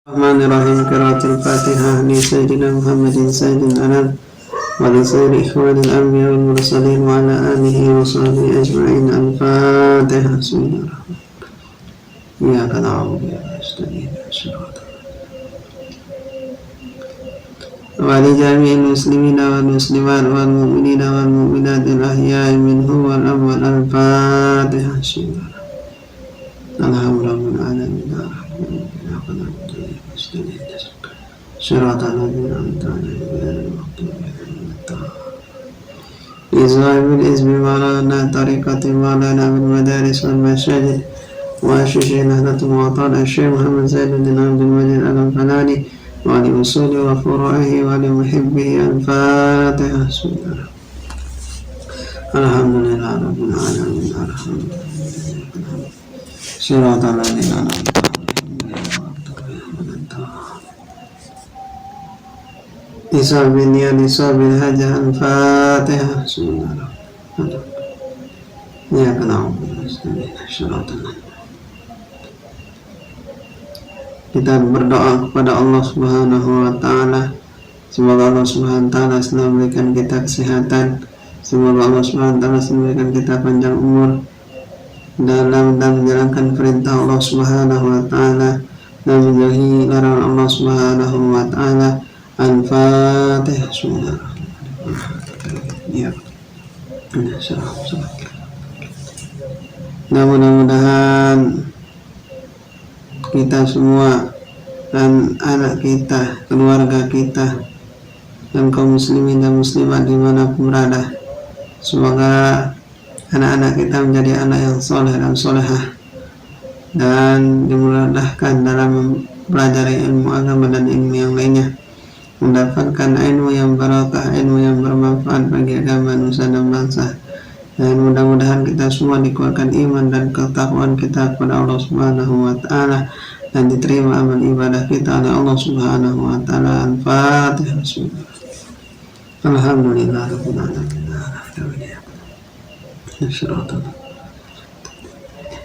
Bismillahirrahmanirrahim. Qiraatul Fatihah li Sayyidina Muhammadin Sayyidil Anam wa li sayyidi ikhwanil anbiya wal mursalin wa ala alihi wa sahbihi ajma'in. Al-Fatihah. Bismillahirrahmanirrahim. Iyyaka na'budu wa iyyaka nasta'in. Wa li jami'il muslimina wal muslimat wal mu'minina wal mu'minatil ahya'i minhum wal amwat. Al-Fatihah. Bismillahirrahmanirrahim. Alhamdulillahil alamin. صراط الذين أنعمت عليهم غير المغضوب عليهم ولا الضالين. إصحاب الحزب مولانا طريقة مولانا بالمدارس والمساجد وأشيخ نهضة معطى الشيخ محمد زين بن عبد المجيد الفلاني ولأصوله وفروعه ولمحبه. الفاتحة. بسم الله. الحمد لله رب العالمين الرحمن الرحيم صراط الذين أنعمت Isal bin Niyan Isal bin Hajah. Al-Fatihah. Bismillahirrahmanirrahim. Ya kenal. Kita berdoa kepada Allah Subhanahu wa Ta'ala. Semoga Allah Subhanahu wa Ta'ala selalu memberikan kita kesehatan. Semoga Allah Subhanahu wa Ta'ala selalu memberikan kita panjang umur dalam menjalankan perintah Allah Subhanahu wa Ta'ala dan menjauhi larangan Allah Subhanahu wa Ta'ala. Al-Fatihah. Ya. Mudah-mudahan kita semua dan anak kita, keluarga kita, dan kaum muslimin dan muslimat dimanapun berada, semoga anak-anak kita menjadi anak yang soleh dan solehah dan dimudahkan dalam mempelajari ilmu agama dan ilmu yang lainnya, mendapatkan ilmu yang barakah, ilmu yang bermanfaat bagi agama, nusa dan bangsa. Dan mudah-mudahan kita semua dikuatkan iman dan ketakwaan kita kepada Allah Subhanahu wa Ta'ala dan diterima amal ibadah kita oleh Allah Subhanahu wa Ta'ala. Al-Fatihah. Alhamdulillah rabbil alamin.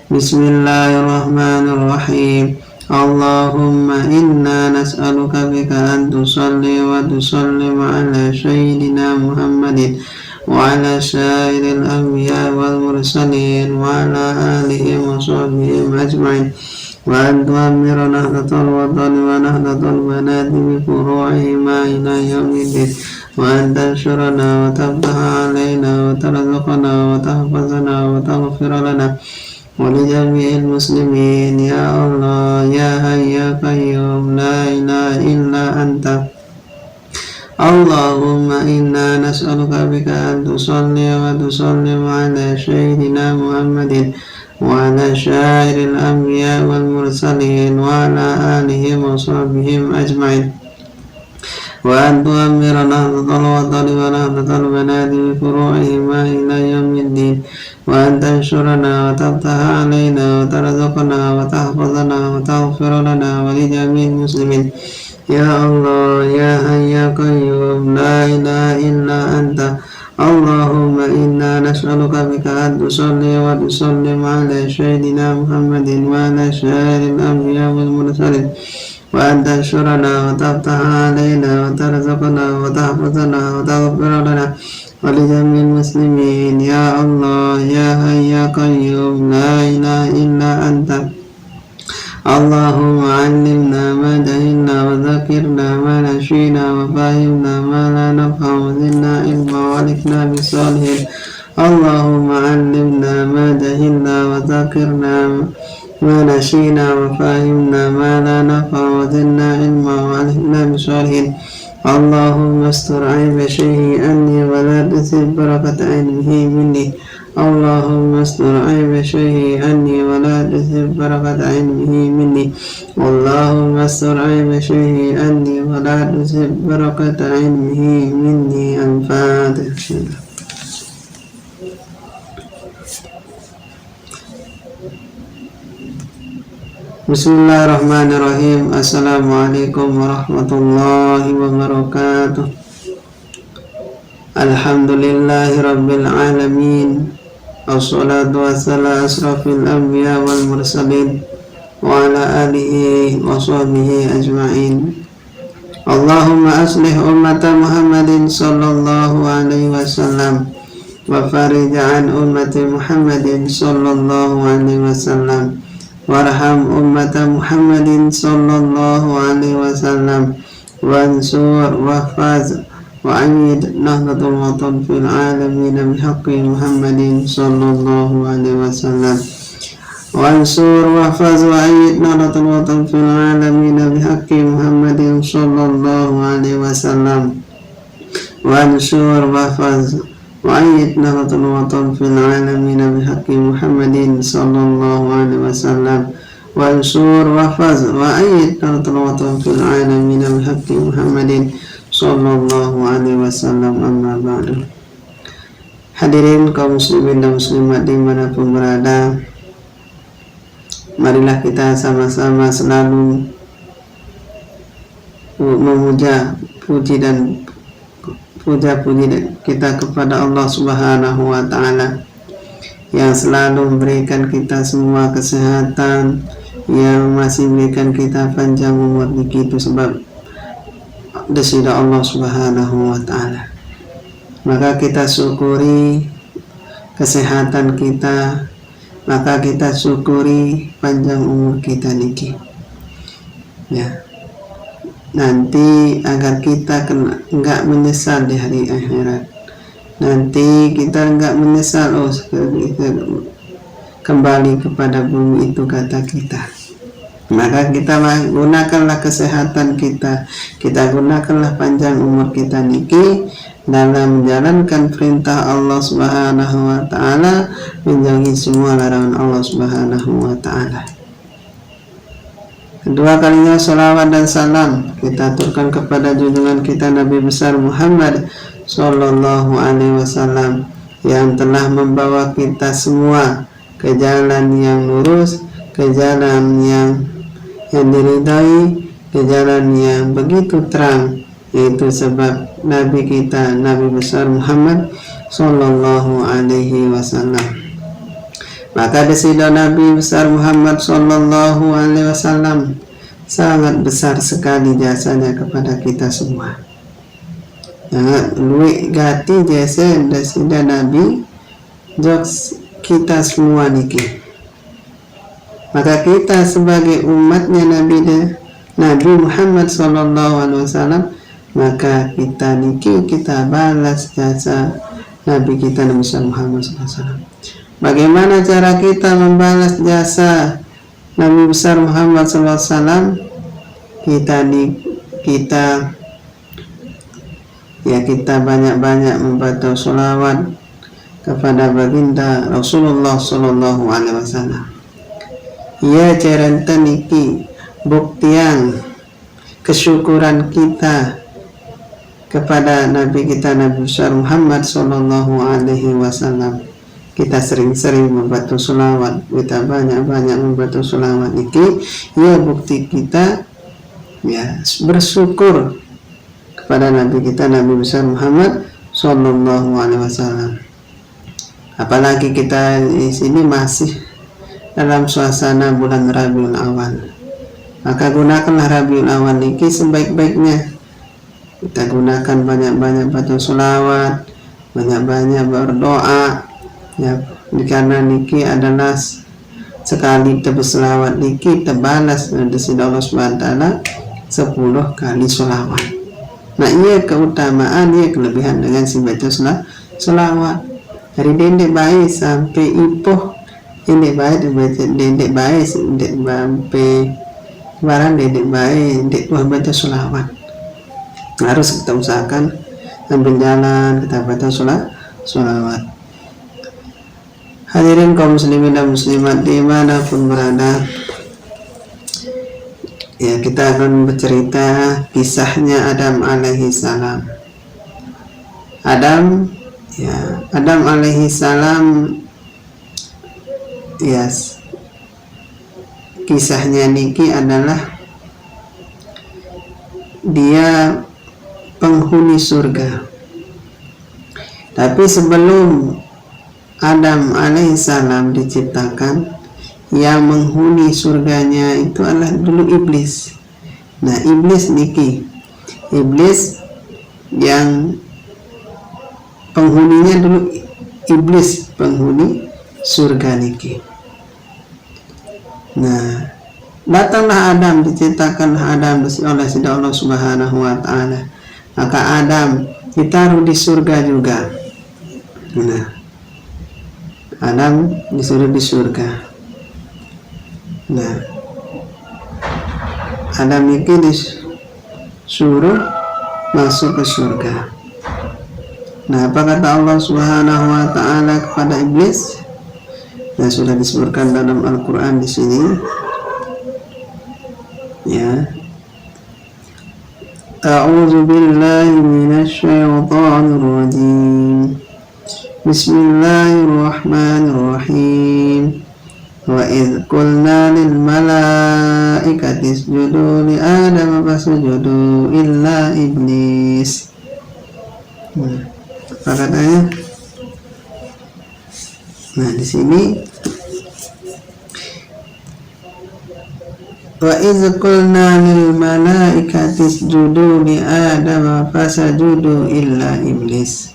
Bismillahirrahmanirrahim. Allahumma inna nas'aluka bika an tusalli wa tusallim ala sayyidina Muhammadin wa ala sairil anbiya wal mursalin wa ala alihi wa sahbihi ajma'in wa an tu'ammira nahdatal wadani wa nahdatal banati bi furu'ihima ila yawmiddin wa an tansurana wa tabtaha alaina wa tarzuqana wa tahfazana wa taghfira lana ولجميع المسلمين. يا الله يا حي يا قيوم لا إله إلا أنت. اللهم إنا نسألك بك أن تصلي وتسلم على سيدنا محمد وعلى سائر الأنبياء والمرسلين وعلى آله وصحبه أجمعين وأن تؤمر نهضة الوطن ونهضة البلاد بفروعهما إلى يوم الدين وأن تنشرنا وتفتح علينا وترزقنا وتحفظنا وتغفر لنا ولجميع المسلمين. يا الله يا حي يا قيوم لا إله إلا أنت. اللهم إنا نسألك بك أن تصلي وتسلم على سيدنا محمد وعلى سائر الأنبياء والمرسلين وأن تنشرنا وتفتح علينا وترزقنا وتحفظنا وتغفر لنا ولجميع المسلمين. يا الله يا حي يا قيوم لا إله إلا أنت. اللهم علمنا ما جهلنا وذكرنا ما نسينا وفهمنا ما لا نفهم وزدنا علما وألحقنا بالصالحين. اللهم علمنا ما جهلنا وذكرنا ما نسينا وفهمنا ما لا نفهم وزدنا علما وألحقنا بالصالحين. اللهم استر عيب شيخي عني ولا تسب بركة علمه مني. اللهم استر عيب شيخي عني ولا تسب بركة علمه مني. اللهم استر عيب شيخي عني ولا تسب بركة علمه مني. الفاتحة. Bismillahirrahmanirrahim. Assalamualaikum warahmatullahi wabarakatuh. Alhamdulillahi rabbil alamin. Assalatu wassalamu asrafil anbiya wal mursalin وعلى آله وصحبه أجمعين. اللهم أصلح أمة محمد صلى الله عليه وسلم وفرج عن أمة محمد صلى الله عليه وسلم وارحم أمة محمد صلى الله عليه وسلم وانصر واحفظ وأيد نهضة الوطن في العالمين بحق محمد صلى الله عليه وسلم وانصر واحفظ وأيد نهضة الوطن في العالمين بحق محمد صلى الله عليه وسلم وانصر واحفظ وأيد نهضة الوطن في العالمين بحق محمد صلى الله عليه وسلم وانصر واحفظ وأيد نهضة الوطن في العالمين بحق محمد sallallahu alaihi wasallam. Amma ba'du. Hadirin kaum muslimin dan muslimat dimanapun berada, marilah kita sama-sama selalu memuja puji kita kepada Allah Subhanahu wa Ta'ala yang selalu memberikan kita semua kesehatan, yang masih memberikan kita panjang umur. Begitu sebab desida Allah Subhanahu wa Ta'ala. Maka kita syukuri kesehatan kita, maka kita syukuri panjang umur kita niki. Ya. Nanti agar kita enggak menyesal di hari akhirat. Nanti kita enggak menyesal kita kembali kepada bumi itu, kata kita. Maka kita gunakanlah kesehatan kita gunakanlah panjang umur kita niki dalam menjalankan perintah Allah Subhanahu wa Ta'ala, menjauhi semua larangan Allah Subhanahu wa Ta'ala. Kedua kalinya salawat dan salam kita aturkan kepada junjungan kita Nabi besar Muhammad sallallahu alaihi wasallam yang telah membawa kita semua ke jalan yang lurus, ke jalan yang diridai, ke jalan yang begitu terang, yaitu sebab Nabi kita, Nabi besar Muhammad sallallahu alaihi wasallam. Maka desida Nabi besar Muhammad sallallahu alaihi wasallam sangat besar sekali jasanya kepada kita semua. Sangat luwih gati jasa desida Nabi jok kita semua niki. Maka kita sebagai umatnya Nabi Muhammad SAW, maka kita niki kita balas jasa Nabi kita Nabi Muhammad SAW. Bagaimana cara kita membalas jasa Nabi besar Muhammad SAW? Kita banyak-banyak membaca sholawat kepada baginda Rasulullah Sallallahu Alaihi Wasallam. Ya cerita niki buktian kesyukuran kita kepada Nabi kita Nabi besar Muhammad sallallahu alaihi wasallam. Kita sering-sering membaca sholawat, kita banyak-banyak membaca sholawat niki ya bukti kita ya bersyukur kepada Nabi kita Nabi besar Muhammad sallallahu alaihi wasallam. Apalagi kita di sini masih dalam suasana bulan Rabiul Awal, maka gunakanlah Rabiul Awal niki sebaik-baiknya. Kita gunakan banyak-banyak baca sholawat, banyak-banyak berdoa ya, karena niki adalah sekali tebus sholawat niki terbalas dari Allah Subhanahu wa Ta'ala 10 kali sholawat. Nah, ia keutamaan, ia kelebihan dengan si baca sholawat dari dendek bayi sampai ipoh. Ini baik dibaca dendek baik, dendek sampai barang dendek baik, dendek buah baca sholawat. Harus kita usahakan sambil jalan kita baca sholawat. Hadirin kaum muslimin dan muslimat dimanapun berada, ya kita akan bercerita kisahnya Adam alaihi salam. Adam alaihi salam, yes, kisahnya niki adalah dia penghuni surga. Tapi sebelum Adam alaihissalam diciptakan, yang menghuni surganya itu adalah dulu iblis. Nah, iblis niki, iblis yang penghuninya dulu iblis penghuni surga niki. Nah, datanglah Adam, diciptakanlah Adam oleh Allah Subhanahu wa taala. Maka Adam ditaruh di surga juga. Nah, Adam disuruh di surga. Nah, Adam itu disuruh masuk ke surga. Nah, apa kata Allah Subhanahu wa taala kepada iblis? Nah, sudah disebutkan dalam Al-Qur'an di sini. Ya. A'udzu billahi minasy syaithanir rajim. Bismillahirrahmanirrahim. Wa idz qulna lil malaikati isjudu li Adam fasjudu illa iblis. Apa katanya? Nah, di sini wa idz qulna lil malaikati isjudu li Adam fasjudu illa iblis.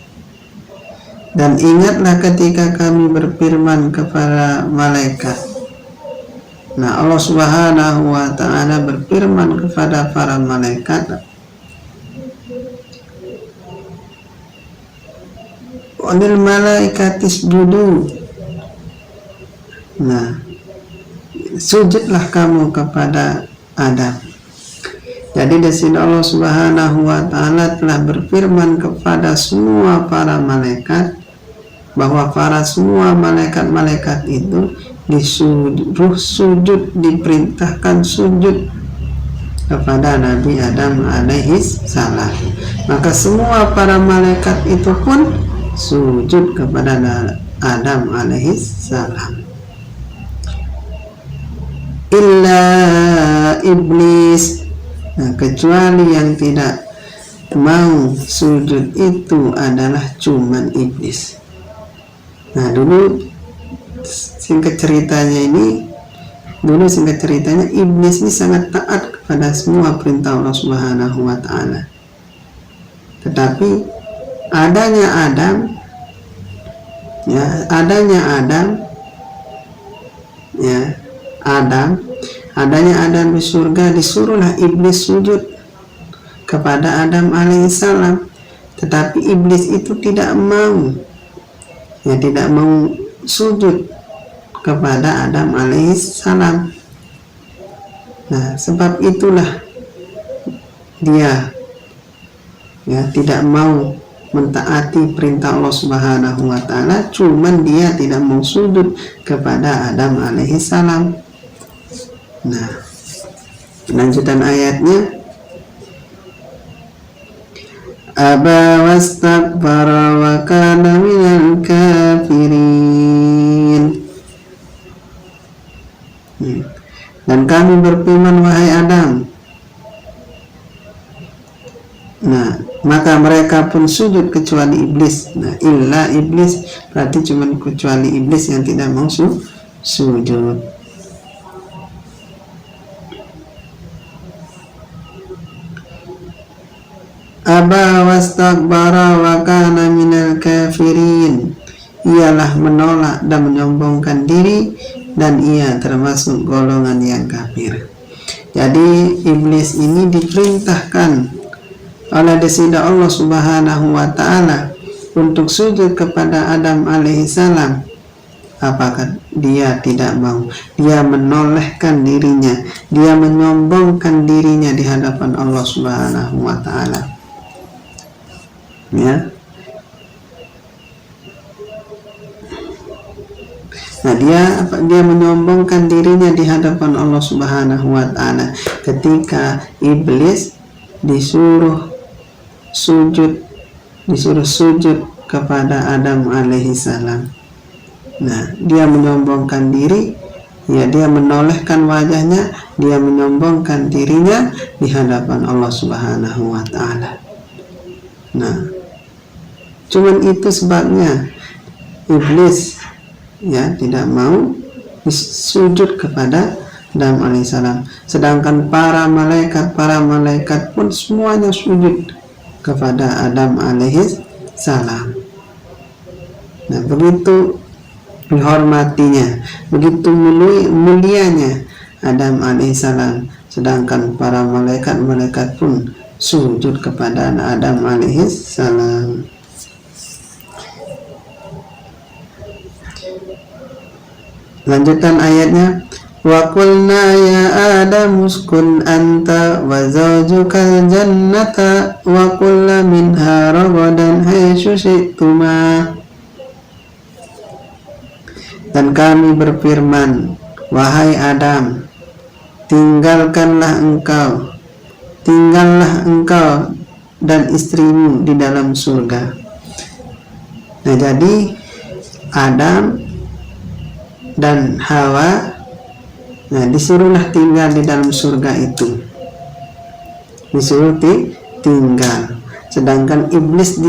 Dan ingatlah ketika kami berfirman kepada malaikat. Nah, Allah Subhanahu wa taala berfirman kepada para malaikat, "Walil malaikati isjudu." Nah, sujudlah kamu kepada Adam. Jadi di sini Allah Subhanahu wa taala telah berfirman kepada semua para malaikat bahwa para semua malaikat-malaikat itu disuruh sujud, diperintahkan sujud kepada Nabi Adam alaihis salam. Maka semua para malaikat itu pun sujud kepada Adam alaihis salam. Illa iblis. Nah, kecuali yang tidak mau sujud itu adalah cuman iblis. Nah, dulu singkat ceritanya iblis ini sangat taat kepada semua perintah Allah Subhanahu wa taala. Tetapi adanya Adam di surga, disuruhlah iblis sujud kepada Adam alaihissalam. Tetapi iblis itu tidak mau sujud kepada Adam alaihissalam. Nah, sebab itulah dia tidak mau mentaati perintah Allah Subhanahu wa taala, cuman dia tidak mau sujud kepada Adam alaihissalam. Nah, lanjutan ayatnya, aba wastakbara wa kana minal kafirin. Dan kami berfirman, wahai Adam. Nah, maka mereka pun sujud kecuali iblis. Nah, illa iblis berarti cuma kecuali iblis yang tidak mau sujud. Aba wastakbara wa kana minal kafirin. Ialah menolak dan menyombongkan diri, dan ia termasuk golongan yang kafir. Jadi iblis ini diperintahkan oleh desida Allah Subhanahu wa taala untuk sujud kepada Adam alaihissalam. Apakah dia tidak mau? Dia menolehkan dirinya, dia menyombongkan dirinya di hadapan Allah Subhanahu wa taala. Ya. Nah, dia menyombongkan dirinya di hadapan Allah Subhanahu wa taala ketika iblis disuruh sujud kepada Adam alaihissalam. Nah, dia menyombongkan diri, dia menolehkan wajahnya, dia menyombongkan dirinya di hadapan Allah Subhanahu wa taala. Nah, cuman itu sebabnya iblis tidak mau sujud kepada Adam alaihissalam. Sedangkan para malaikat pun semuanya sujud kepada Adam alaihissalam. Nah, begitu dihormatinya, begitu mulianya Adam alaihissalam. Sedangkan para malaikat pun sujud kepada Adam alaihissalam. Lanjutan ayatnya, wa qulna ya Adam uskun anta wa zawjukal jannata wa kulla minha ragadan haitsu syi'tuma. Dan kami berfirman, wahai Adam, tinggallah engkau dan istrimu di dalam surga. Nah, jadi Adam dan Hawa, nah, disuruhlah tinggal di dalam surga itu, disuruh tinggal. Sedangkan iblis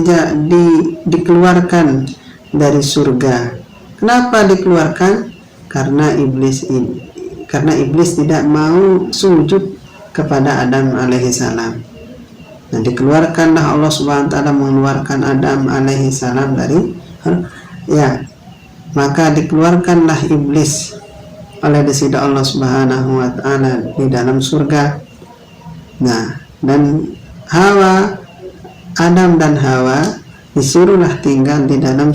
dikeluarkan dari surga. Kenapa dikeluarkan? Karena iblis tidak mau sujud kepada Adam alaihissalam. Nah, dikeluarkanlah Allah subhanahu wa ta'ala, mengeluarkan Adam alaihissalam dari maka dikeluarkanlah iblis oleh desida Allah subhanahu wa ta'ala di dalam surga. Nah, dan Adam dan Hawa disuruhlah tinggal di dalam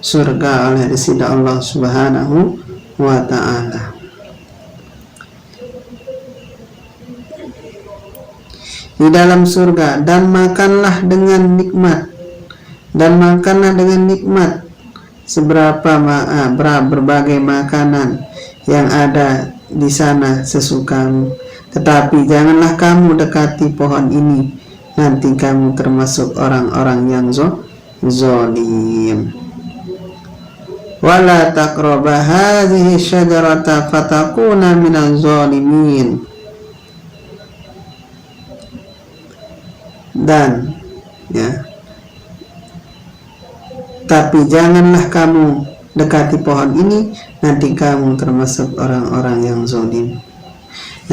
surga oleh desida Allah subhanahu wa ta'ala. Di dalam surga, dan makanlah dengan nikmat berbagai makanan yang ada di sana sesukamu. Tetapi janganlah kamu dekati pohon ini, nanti kamu termasuk orang-orang yang zalim. Wala taqraba hadhihi syajarata fatakuna minaz zalimin. Dan tapi janganlah kamu dekati pohon ini, nanti kamu termasuk orang-orang yang zalim.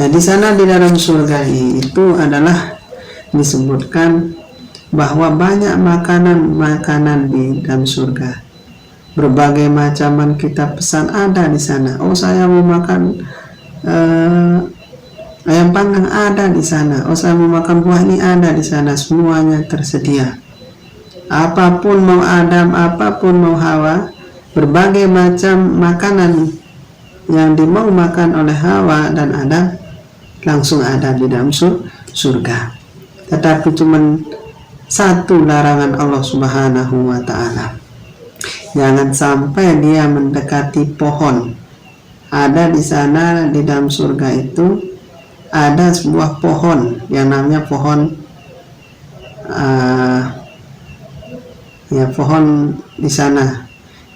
Nah, di sana di dalam surga itu adalah disebutkan bahwa banyak makanan di dalam surga. Berbagai macaman kita pesan ada di sana. Oh, saya mau makan ayam panggang, ada di sana. Oh, saya mau makan buah ini, ada di sana. Semuanya tersedia. Apapun mau Adam, apapun mau Hawa, berbagai macam makanan yang dimau makan oleh Hawa dan Adam langsung ada di dalam surga. Tetapi cuma satu larangan Allah subhanahu wa ta'ala, jangan sampai dia mendekati pohon. Ada di sana di dalam surga itu ada sebuah pohon yang namanya pohon pohon di sana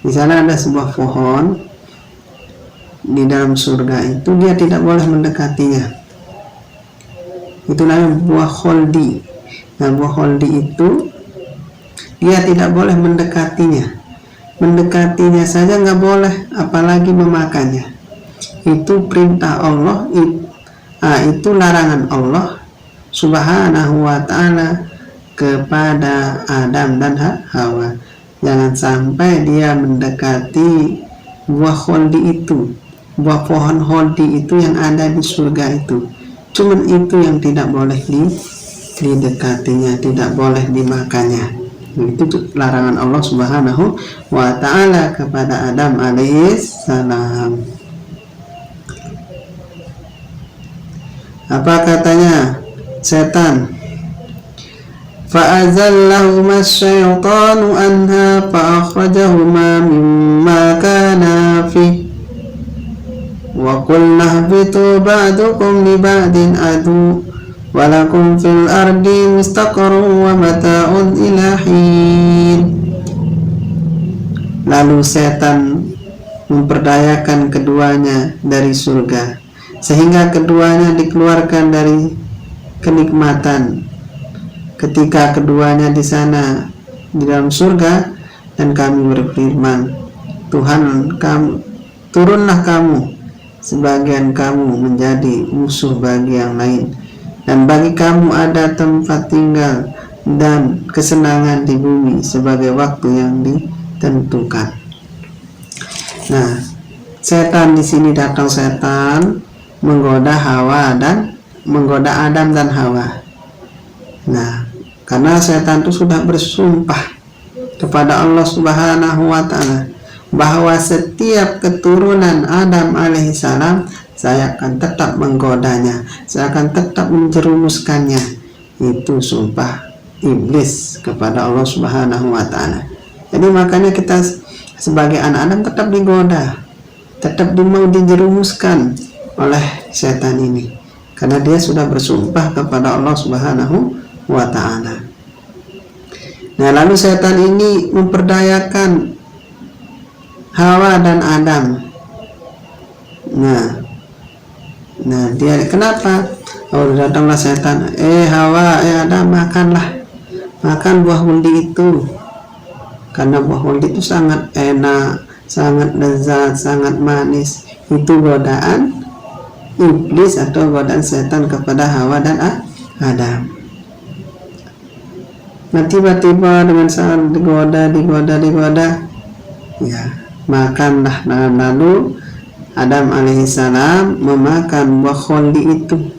ada sebuah pohon di dalam surga itu, dia tidak boleh mendekatinya. Itu namanya buah kholdi. Nah, buah kholdi itu dia tidak boleh mendekatinya saja nggak boleh, apalagi memakannya. Itu perintah Allah, itu larangan Allah subhanahu wa ta'ala kepada Adam dan Hawa. Jangan sampai dia mendekati buah kholdi itu, buah pohon kholdi itu yang ada di surga itu. Cuman itu yang tidak boleh didekatinya, tidak boleh dimakannya. Itu larangan Allah subhanahu wa ta'ala kepada Adam alaihissalam. Apa katanya setan? فَأَزَلَّهُمَا الشَّيْطَانُ عَنْهَا فَأَخْرَجَهُمَا مِمَّا كَانَا فِيهِ وَقُلْنَا اهْبِطُوا بَعْضُكُمْ لِبَعْضٍ عَدُوٌّ وَلَكُمْ فِي الْأَرْضِ مُسْتَقَرٌّ وَمَتَاعٌ إِلَى حِينٍ. Lalu setan memperdayakan keduanya dari surga, sehingga keduanya dikeluarkan dari kenikmatan. Ketika keduanya di sana di dalam surga, dan kami berfirman, Tuhan turunlah kamu, sebagian kamu menjadi musuh bagi yang lain, dan bagi kamu ada tempat tinggal dan kesenangan di bumi sebagai waktu yang ditentukan. Nah, setan di sini datang, setan menggoda Adam dan Hawa. Nah, karena setan itu sudah bersumpah kepada Allah Subhanahu wa Ta'ala bahwa setiap keturunan Adam alaihissalam saya akan tetap menggodanya, saya akan tetap menjerumuskannya. Itu sumpah iblis kepada Allah Subhanahu wa Ta'ala. Jadi makanya kita sebagai anak Adam tetap digoda, tetap mau dijerumuskan oleh setan ini, karena dia sudah bersumpah kepada Allah Subhanahu wa Ta'ala. Nah, lalu setan ini memperdayakan Hawa dan Adam. Nah dia kenapa? Oh, datanglah setan, Hawa, Adam, makan buah huldi itu, karena buah huldi itu sangat enak, sangat lezat, sangat manis. Itu godaan iblis atau godaan setan kepada Hawa dan Adam. Nah, tiba-tiba dengan sangat digoda, ya makanlah. Nah, lalu Adam alaihissalam memakan buah khuldi itu.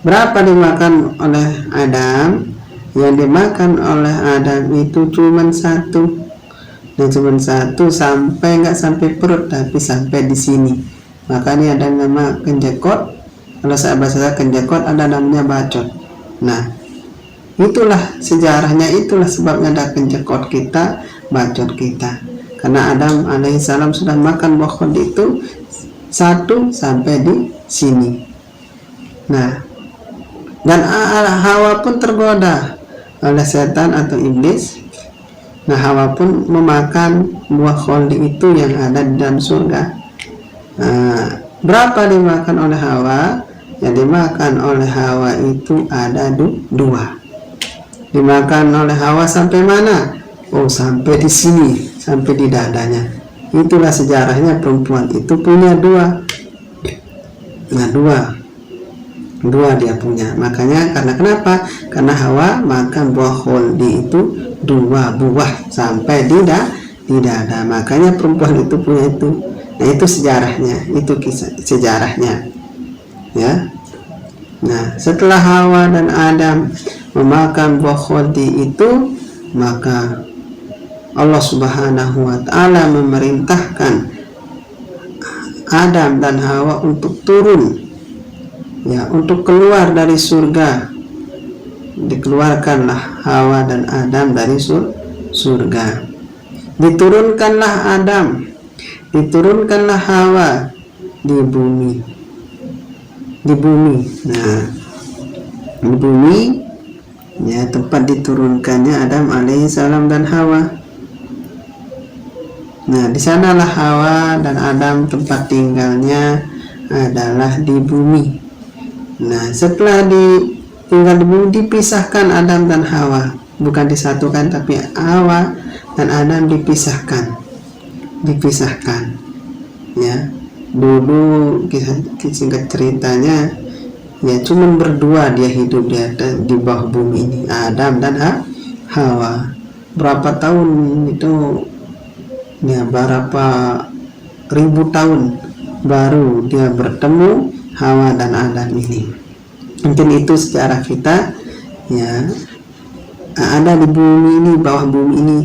Berapa dimakan oleh Adam? Yang dimakan oleh Adam itu cuma satu. Nah, cuma satu, nggak sampai perut, tapi sampai di sini. Makanya ada nama kenjekot. Kalau saya bahasa kenjekot, ada namanya bacot. Nah, itulah sejarahnya, itulah sebabnya ada kenjekot kita, bacot kita. Karena Adam alaihissalam sudah makan buah khuldi itu satu sampai di sini. Nah, dan Hawa pun tergoda oleh setan atau iblis. Nah, Hawa pun memakan buah khuldi itu yang ada di dalam surga. Berapa dimakan oleh Hawa? Yang dimakan oleh Hawa itu ada dua. Dimakan oleh Hawa sampai mana? Oh, sampai di sini, sampai di dadanya. Itulah sejarahnya perempuan itu punya dua. Nah, dua dia punya. Makanya karena kenapa? Karena Hawa makan buah khuldi itu 2 buah sampai di dada. Makanya perempuan itu punya itu. Nah, itu sejarahnya, itu kisah sejarahnya. Ya. Nah, setelah Hawa dan Adam memakan buah khuldi itu, maka Allah Subhanahu wa Ta'ala memerintahkan Adam dan Hawa untuk turun, ya, untuk keluar dari surga. Dikeluarkanlah Hawa dan Adam dari surga. Diturunkanlah Adam, diturunkanlah Hawa di bumi. Nah, di bumi, ya, tempat diturunkannya Adam alaihissalam dan Hawa. Nah, di sanalah Hawa dan Adam tempat tinggalnya adalah di bumi. Nah, setelah tinggal di bumi, dipisahkan Adam dan Hawa, bukan disatukan, tapi Hawa dan Adam dipisahkan. Ya, dulu singkat ceritanya, ya, cuman berdua dia hidup di bawah bumi ini, Adam dan Hawa. Berapa tahun itu? Ya, berapa ribu tahun baru dia bertemu Hawa dan Adam ini. Mungkin itu sejarah kita, ya, ada di bumi ini, bawah bumi ini,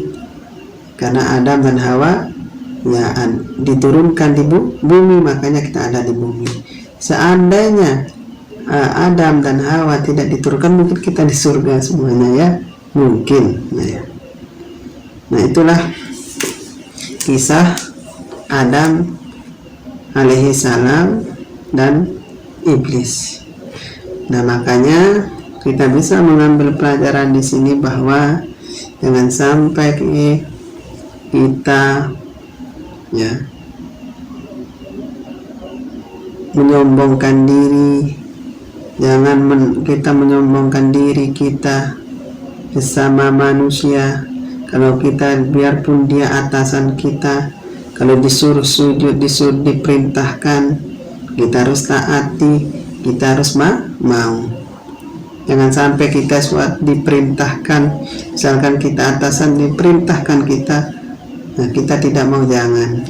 karena Adam dan Hawa, ya, diturunkan di bumi, makanya kita ada di bumi. Seandainya Adam dan Hawa tidak diturunkan, mungkin kita di surga semuanya, ya, mungkin. Nah, itulah kisah Adam alaihissalam dan iblis. Nah, makanya kita bisa mengambil pelajaran di sini bahwa jangan sampai kita, ya, menyombongkan diri. Jangan kita menyombongkan diri kita bersama manusia. Kalau kita, biarpun dia atasan kita, Kalau disuruh sujud, disuruh diperintahkan, kita harus taati, kita harus mau. Jangan sampai kita diperintahkan, misalkan kita atasan diperintahkan kita tidak mau, jangan.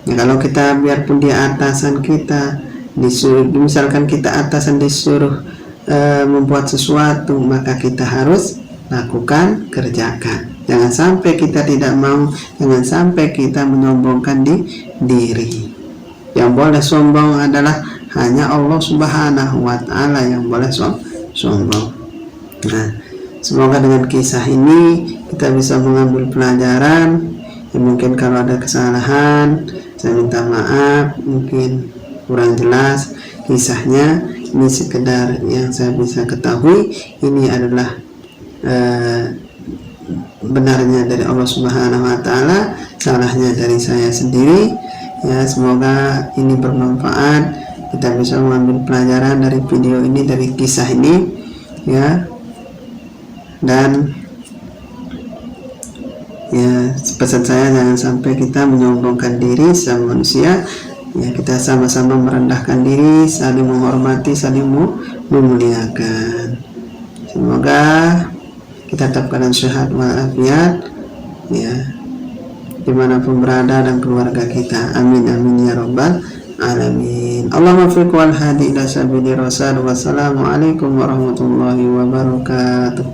Kalau kita biarpun dia atasan kita, disuruh, misalkan kita atasan disuruh membuat sesuatu, maka kita harus lakukan, kerjakan. Jangan sampai kita tidak mau, jangan sampai kita menyombongkan diri. Yang boleh sombong adalah hanya Allah Subhanahu wa Ta'ala yang boleh sombong. Nah, semoga dengan kisah ini kita bisa mengambil pelajaran. Mungkin kalau ada kesalahan, saya minta maaf, mungkin kurang jelas kisahnya. Ini sekedar yang saya bisa ketahui, ini adalah benarnya dari Allah Subhanahu wa Ta'ala, salahnya dari saya sendiri. Ya, semoga ini bermanfaat, kita bisa mengambil pelajaran dari video ini, dari kisah ini, ya. Dan ya, pesan saya, jangan sampai kita menyombongkan diri sama manusia. Ya, kita sama-sama merendahkan diri, saling menghormati, saling memuliakan. Semoga kita tetap keadaan sehat walafiat, ya, dimanapun berada, dan keluarga kita. Amin amin ya rabbal alamin. Allahumma fiq wal hadi ila sabili rasul. Wassalamualaikum warahmatullahi wabarakatuh.